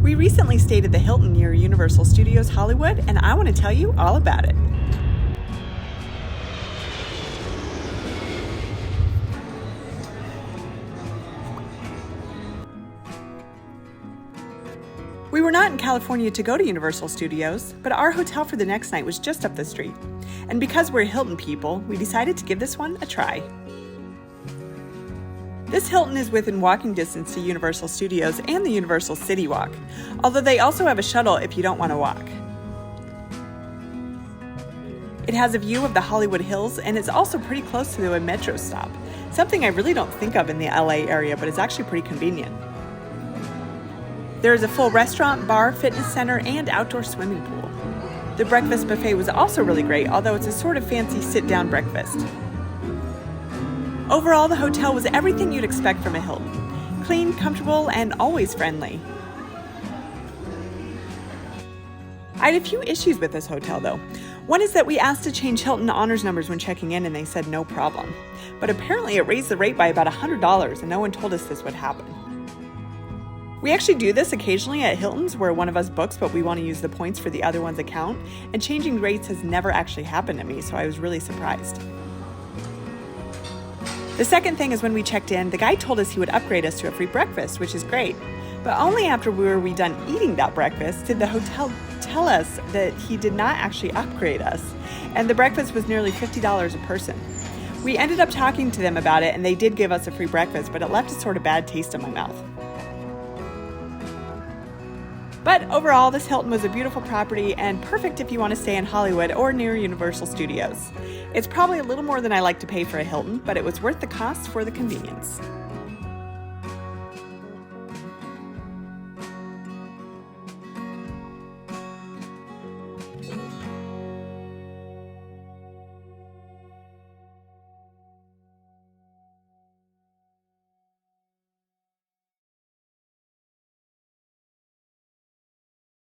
We recently stayed at the Hilton near Universal Studios Hollywood, and I want to tell you all about it. We were not in California to go to Universal Studios, but our hotel for the next night was just up the street. And because we're Hilton people, we decided to give this one a try. This Hilton is within walking distance to Universal Studios and the Universal CityWalk, although they also have a shuttle if you don't want to walk. It has a view of the Hollywood Hills and is also pretty close to a metro stop, something I really don't think of in the LA area, but is actually pretty convenient. There is a full restaurant, bar, fitness center, and outdoor swimming pool. The breakfast buffet was also really great, although it's a sort of fancy sit-down breakfast. Overall, the hotel was everything you'd expect from a Hilton. Clean, comfortable, and always friendly. I had a few issues with this hotel, though. One is that we asked to change Hilton honors numbers when checking in, and they said no problem. But apparently it raised the rate by about $100, and no one told us this would happen. We actually do this occasionally at Hilton's where one of us books but we want to use the points for the other one's account, and changing rates has never actually happened to me, so I was really surprised. The second thing is when we checked in, the guy told us he would upgrade us to a free breakfast, which is great. But only after we were done eating that breakfast did the hotel tell us that he did not actually upgrade us, and the breakfast was nearly $50 a person. We ended up talking to them about it, and they did give us a free breakfast, but it left a sort of bad taste in my mouth. But overall, this Hilton was a beautiful property and perfect if you want to stay in Hollywood or near Universal Studios. It's probably a little more than I like to pay for a Hilton, but it was worth the cost for the convenience.